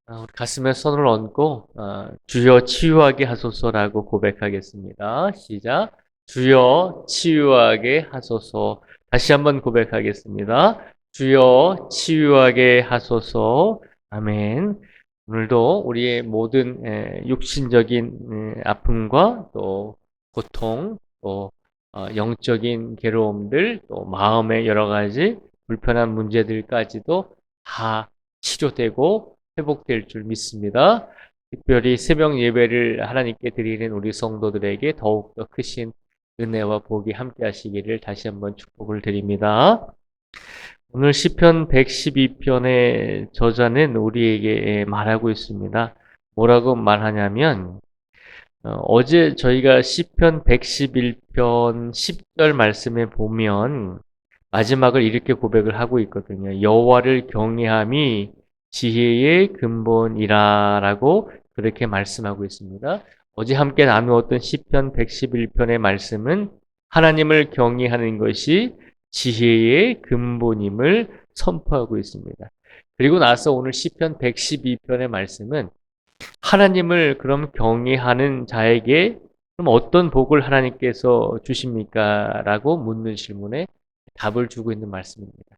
우리 가슴에 손을 얹고 주여 치유하게 하소서라고 고백하겠습니다. 시작. 주여 치유하게 하소서. 다시 한번 고백하겠습니다. 주여 치유하게 하소서. 아멘. 오늘도 우리의 모든 육신적인 아픔과 또 고통, 또 영적인 괴로움들, 또 마음의 여러 가지 불편한 문제들까지도 다 치료되고 회복될 줄 믿습니다. 특별히 새벽 예배를 하나님께 드리는 우리 성도들에게 더욱더 크신 은혜와 복이 함께 하시기를 다시 한번 축복을 드립니다. 오늘 시편 112편의 저자는 우리에게 말하고 있습니다. 뭐라고 말하냐면 어제 저희가 시편 111편 10절 말씀에 보면 마지막을 이렇게 고백을 하고 있거든요. 여호와를 경외함이 지혜의 근본이라라고 그렇게 말씀하고 있습니다. 어제 함께 나누었던 시편 111편의 말씀은 하나님을 경외하는 것이 지혜의 근본임을 선포하고 있습니다. 그리고 나서 오늘 시편 112편의 말씀은 하나님을 그럼 경외하는 자에게 그럼 어떤 복을 하나님께서 주십니까? 라고 묻는 질문에 답을 주고 있는 말씀입니다.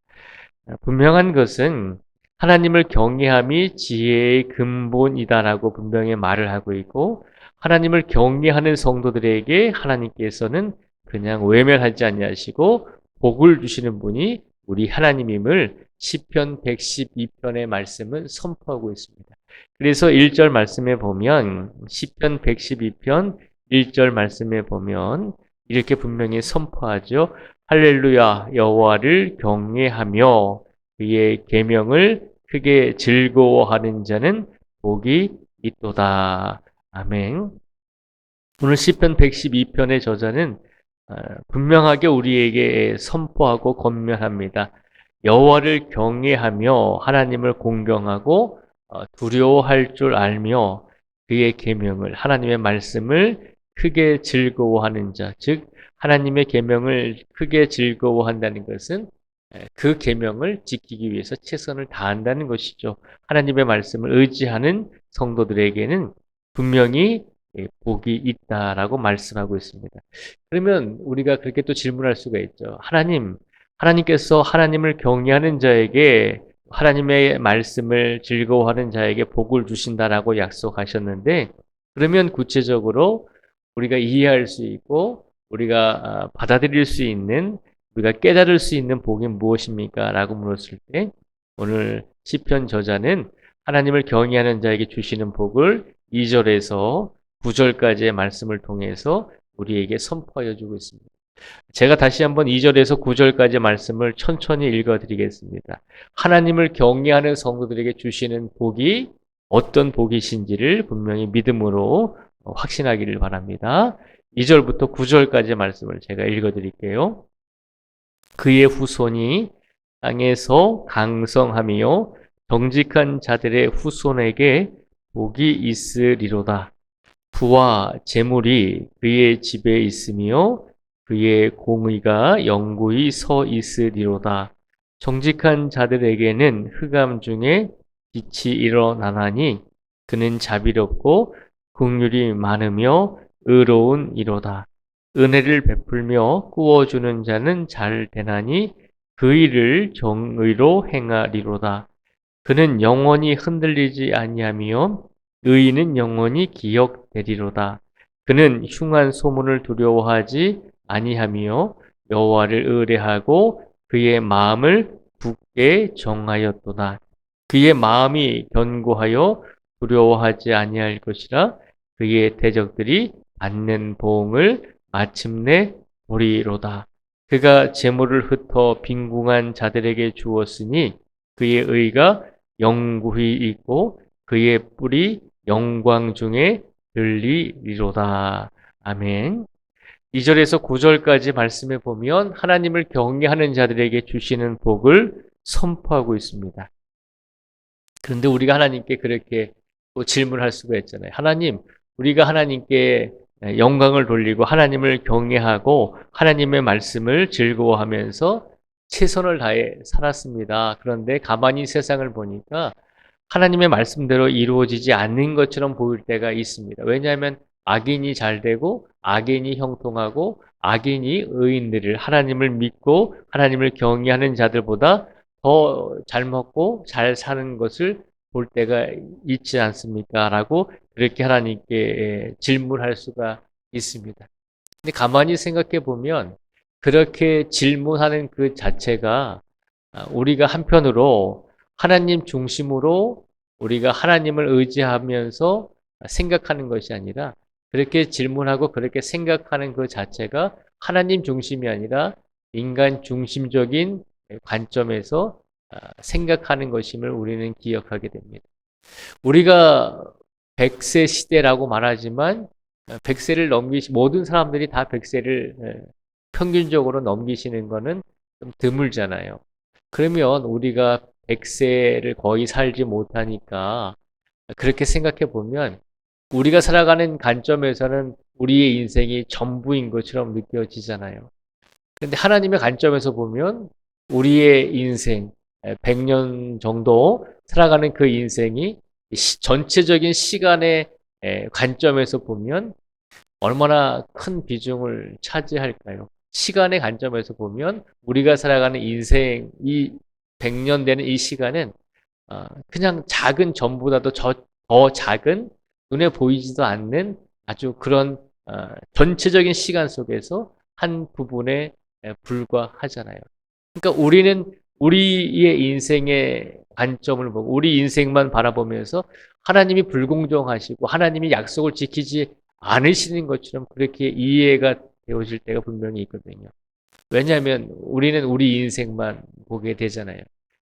분명한 것은 하나님을 경외함이 지혜의 근본이다라고 분명히 말을 하고 있고 하나님을 경외하는 성도들에게 하나님께서는 그냥 외면하지 아니하시고 복을 주시는 분이 우리 하나님임을 시편 112편의 말씀은 선포하고 있습니다. 그래서 1절 말씀에 보면 시편 112편 1절 말씀에 보면 이렇게 분명히 선포하죠. 할렐루야 여호와를 경외하며 그의 계명을 크게 즐거워하는 자는 복이 있도다. 아멘. 오늘 시편 112편의 저자는 분명하게 우리에게 선포하고 권면합니다. 여호와를 경외하며 하나님을 공경하고 두려워할 줄 알며 그의 계명을 하나님의 말씀을 크게 즐거워하는 자, 즉 하나님의 계명을 크게 즐거워한다는 것은 그 계명을 지키기 위해서 최선을 다한다는 것이죠. 하나님의 말씀을 의지하는 성도들에게는 분명히 복이 있다라고 말씀하고 있습니다. 그러면 우리가 그렇게 또 질문할 수가 있죠. 하나님께서 하나님을 경외하는 자에게 하나님의 말씀을 즐거워하는 자에게 복을 주신다라고 약속하셨는데 그러면 구체적으로 우리가 이해할 수 있고 우리가 받아들일 수 있는 우리가 깨달을 수 있는 복이 무엇입니까? 라고 물었을 때 오늘 시편 저자는 하나님을 경외하는 자에게 주시는 복을 2절에서 9절까지의 말씀을 통해서 우리에게 선포하여 주고 있습니다. 제가 다시 한번 2절에서 9절까지 말씀을 천천히 읽어드리겠습니다. 하나님을 경외하는 성도들에게 주시는 복이 어떤 복이신지를 분명히 믿음으로 확신하기를 바랍니다. 2절부터 9절까지 말씀을 제가 읽어드릴게요. 그의 후손이 땅에서 강성하며 정직한 자들의 후손에게 복이 있으리로다. 부와 재물이 그의 집에 있으며 그의 공의가 영구히 서 있으리로다. 정직한 자들에게는 흑암 중에 빛이 일어나나니 그는 자비롭고 긍휼이 많으며 의로운 이로다. 은혜를 베풀며 구워주는 자는 잘 되나니 그 일을 정의로 행하리로다. 그는 영원히 흔들리지 아니하며 의인은 영원히 기억되리로다. 그는 흉한 소문을 두려워하지 아니하며 여호와를 의뢰하고 그의 마음을 굳게 정하였도다. 그의 마음이 견고하여 두려워하지 아니할 것이라 그의 대적들이 받는 보응을 마침내 보리로다. 그가 재물을 흩어 빈궁한 자들에게 주었으니 그의 의가 영구히 있고 그의 뿔이 영광 중에 들리리로다. 아멘. 2절에서 9절까지 말씀해 보면 하나님을 경외하는 자들에게 주시는 복을 선포하고 있습니다. 그런데 우리가 하나님께 그렇게 또 질문할 수가 있잖아요. 하나님, 우리가 하나님께 영광을 돌리고 하나님을 경외하고 하나님의 말씀을 즐거워하면서 최선을 다해 살았습니다. 그런데 가만히 세상을 보니까 하나님의 말씀대로 이루어지지 않는 것처럼 보일 때가 있습니다. 왜냐하면 악인이 잘 되고 악인이 형통하고 악인이 의인들을 하나님을 믿고 하나님을 경외하는 자들보다 더 잘 먹고 잘 사는 것을 볼 때가 있지 않습니까? 라고 그렇게 하나님께 질문할 수가 있습니다. 근데 가만히 생각해 보면 그렇게 질문하는 그 자체가 우리가 한편으로 하나님 중심으로 우리가 하나님을 의지하면서 생각하는 것이 아니라 그렇게 질문하고 그렇게 생각하는 그 자체가 하나님 중심이 아니라 인간 중심적인 관점에서 생각하는 것임을 우리는 기억하게 됩니다. 우리가 100세 시대라고 말하지만 100세를 모든 사람들이 다 100세를 평균적으로 넘기시는 거는 좀 드물잖아요. 그러면 우리가 100세를 거의 살지 못하니까 그렇게 생각해 보면 우리가 살아가는 관점에서는 우리의 인생이 전부인 것처럼 느껴지잖아요. 그런데 하나님의 관점에서 보면 우리의 인생, 100년 정도 살아가는 그 인생이 전체적인 시간의 관점에서 보면 얼마나 큰 비중을 차지할까요? 시간의 관점에서 보면 우리가 살아가는 인생, 이 100년 되는 이 시간은 그냥 작은 전보다도 더 작은 눈에 보이지도 않는 아주 그런 전체적인 시간 속에서 한 부분에 불과하잖아요. 그러니까 우리는 우리의 인생의 관점을 보고 우리 인생만 바라보면서 하나님이 불공정하시고 하나님이 약속을 지키지 않으시는 것처럼 그렇게 이해가 되어질 때가 분명히 있거든요. 왜냐하면 우리는 우리 인생만 보게 되잖아요.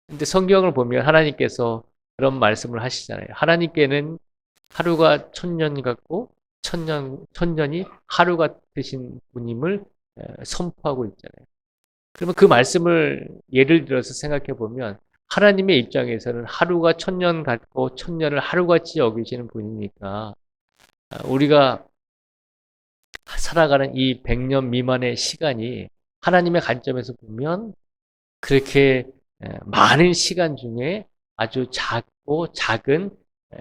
근데 성경을 보면 하나님께서 그런 말씀을 하시잖아요. 하나님께는 하루가 천년 같고 천년이 하루 같으신 분임을 선포하고 있잖아요. 그러면 그 말씀을 예를 들어서 생각해 보면 하나님의 입장에서는 하루가 천년 같고 천년을 하루같이 여기시는 분이니까 우리가 살아가는 이 100년 미만의 시간이 하나님의 관점에서 보면 그렇게 많은 시간 중에 아주 작고 작은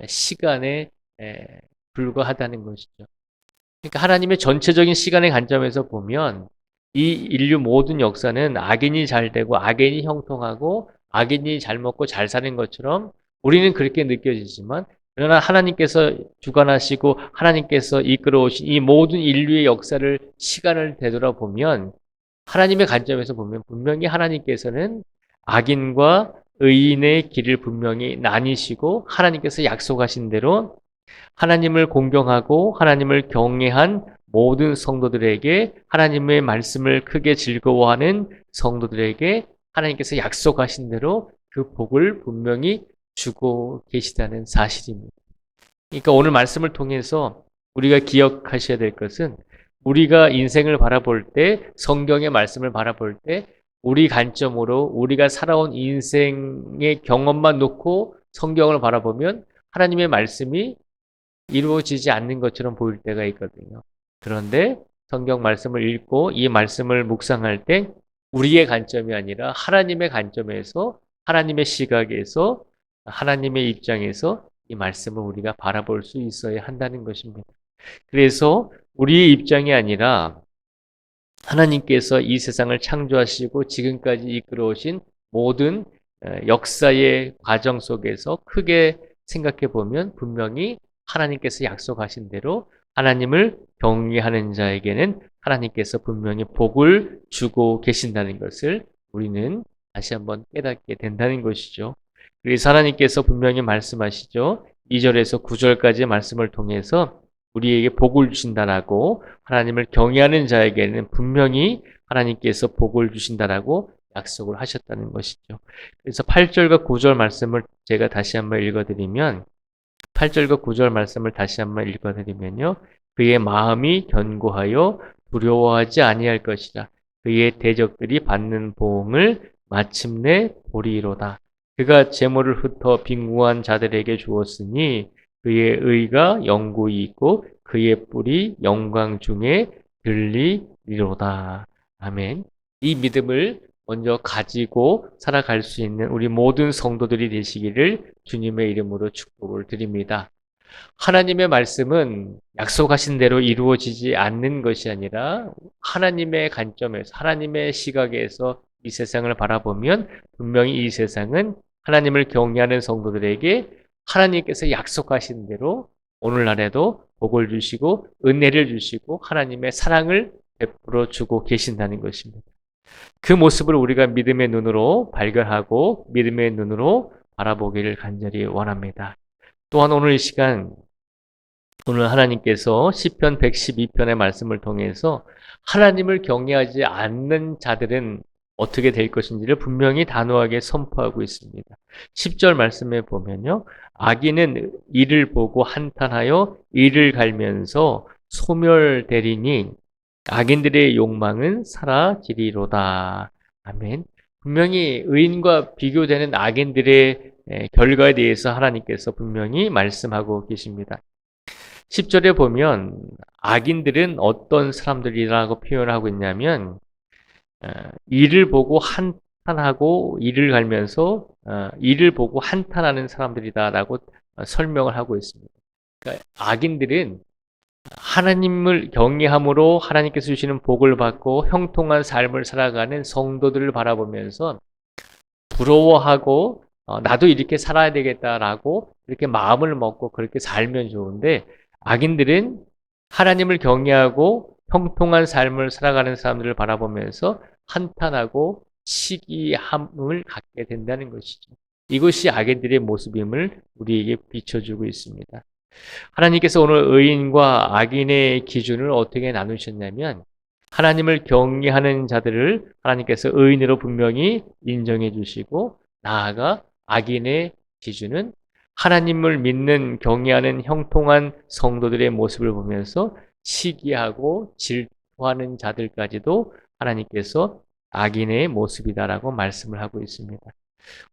시간에 불과하다는 것이죠. 그러니까 하나님의 전체적인 시간의 관점에서 보면 이 인류 모든 역사는 악인이 잘 되고 악인이 형통하고 악인이 잘 먹고 잘 사는 것처럼 우리는 그렇게 느껴지지만 그러나 하나님께서 주관하시고 하나님께서 이끌어 오신 이 모든 인류의 역사를 시간을 되돌아보면 하나님의 관점에서 보면 분명히 하나님께서는 악인과 의인의 길을 분명히 나뉘시고 하나님께서 약속하신 대로 하나님을 공경하고 하나님을 경외한 모든 성도들에게 하나님의 말씀을 크게 즐거워하는 성도들에게 하나님께서 약속하신 대로 그 복을 분명히 주고 계시다는 사실입니다. 그러니까 오늘 말씀을 통해서 우리가 기억하셔야 될 것은 우리가 인생을 바라볼 때 성경의 말씀을 바라볼 때 우리 관점으로 우리가 살아온 인생의 경험만 놓고 성경을 바라보면 하나님의 말씀이 이루어지지 않는 것처럼 보일 때가 있거든요. 그런데 성경 말씀을 읽고 이 말씀을 묵상할 때 우리의 관점이 아니라 하나님의 관점에서 하나님의 시각에서 하나님의 입장에서 이 말씀을 우리가 바라볼 수 있어야 한다는 것입니다. 그래서 우리의 입장이 아니라 하나님께서 이 세상을 창조하시고 지금까지 이끌어오신 모든 역사의 과정 속에서 크게 생각해 보면 분명히 하나님께서 약속하신 대로 하나님을 경외하는 자에게는 하나님께서 분명히 복을 주고 계신다는 것을 우리는 다시 한번 깨닫게 된다는 것이죠. 그래서 하나님께서 분명히 말씀하시죠. 2절에서 9절까지의 말씀을 통해서 우리에게 복을 주신다라고 하나님을 경외하는 자에게는 분명히 하나님께서 복을 주신다라고 약속을 하셨다는 것이죠. 그래서 8절과 9절 말씀을 제가 다시 한번 읽어드리면 8절과 9절 말씀을 다시 한번 읽어드리면요. 그의 마음이 견고하여 두려워하지 아니할 것이라. 그의 대적들이 받는 보응을 마침내 보리로다. 그가 재물을 흩어 빈궁한 자들에게 주었으니 그의 의가 영구히 있고 그의 뿔이 영광 중에 들리리로다. 아멘. 이 믿음을 먼저 가지고 살아갈 수 있는 우리 모든 성도들이 되시기를 주님의 이름으로 축복을 드립니다. 하나님의 말씀은 약속하신 대로 이루어지지 않는 것이 아니라 하나님의 관점에서, 하나님의 시각에서 이 세상을 바라보면 분명히 이 세상은 하나님을 경외하는 성도들에게 하나님께서 약속하신 대로 오늘날에도 복을 주시고 은혜를 주시고 하나님의 사랑을 베풀어 주고 계신다는 것입니다. 그 모습을 우리가 믿음의 눈으로 발견하고 믿음의 눈으로 바라보기를 간절히 원합니다. 또한 오늘 이 시간 오늘 하나님께서 시편 112편의 말씀을 통해서 하나님을 경외하지 않는 자들은 어떻게 될 것인지를 분명히 단호하게 선포하고 있습니다. 10절 말씀에 보면요. 악인은 이를 보고 한탄하여 이를 갈면서 소멸되리니 악인들의 욕망은 사라지리로다. 아멘. 분명히 의인과 비교되는 악인들의 결과에 대해서 하나님께서 분명히 말씀하고 계십니다. 10절에 보면 악인들은 어떤 사람들이라고 표현하고 있냐면 이를 보고 한탄하고 이를 갈면서 이를 보고 한탄하는 사람들이다라고 설명을 하고 있습니다. 그러니까 악인들은 하나님을 경외함으로 하나님께서 주시는 복을 받고 형통한 삶을 살아가는 성도들을 바라보면서 부러워하고 나도 이렇게 살아야 되겠다라고 이렇게 마음을 먹고 그렇게 살면 좋은데 악인들은 하나님을 경외하고 형통한 삶을 살아가는 사람들을 바라보면서 한탄하고 시기함을 갖게 된다는 것이죠. 이것이 악인들의 모습임을 우리에게 비춰주고 있습니다. 하나님께서 오늘 의인과 악인의 기준을 어떻게 나누셨냐면 하나님을 경외하는 자들을 하나님께서 의인으로 분명히 인정해 주시고 나아가 악인의 기준은 하나님을 믿는 경외하는 형통한 성도들의 모습을 보면서 시기하고 질투하는 자들까지도 하나님께서 악인의 모습이다라고 말씀을 하고 있습니다.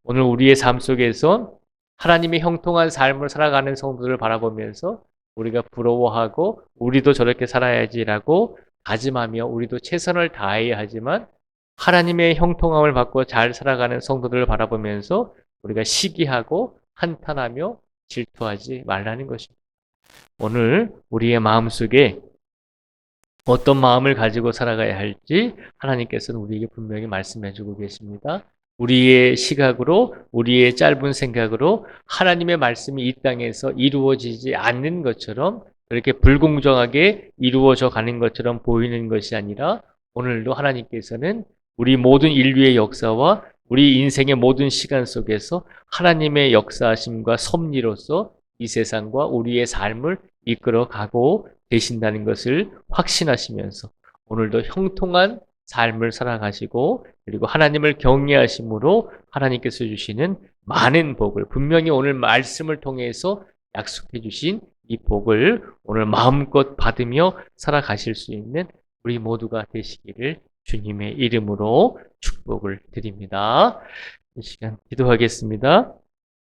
오늘 우리의 삶 속에서 하나님의 형통한 삶을 살아가는 성도들을 바라보면서 우리가 부러워하고 우리도 저렇게 살아야지라고 다짐하며 우리도 최선을 다해야 하지만 하나님의 형통함을 받고 잘 살아가는 성도들을 바라보면서 우리가 시기하고 한탄하며 질투하지 말라는 것입니다. 오늘 우리의 마음속에 어떤 마음을 가지고 살아가야 할지 하나님께서는 우리에게 분명히 말씀해 주고 계십니다. 우리의 시각으로, 우리의 짧은 생각으로 하나님의 말씀이 이 땅에서 이루어지지 않는 것처럼 그렇게 불공정하게 이루어져 가는 것처럼 보이는 것이 아니라 오늘도 하나님께서는 우리 모든 인류의 역사와 우리 인생의 모든 시간 속에서 하나님의 역사하심과 섭리로서 이 세상과 우리의 삶을 이끌어가고 계신다는 것을 확신하시면서 오늘도 형통한 삶을 살아가시고 그리고 하나님을 경외하심으로 하나님께서 주시는 많은 복을 분명히 오늘 말씀을 통해서 약속해 주신 이 복을 오늘 마음껏 받으며 살아가실 수 있는 우리 모두가 되시기를 주님의 이름으로 축복을 드립니다. 이 시간 기도하겠습니다.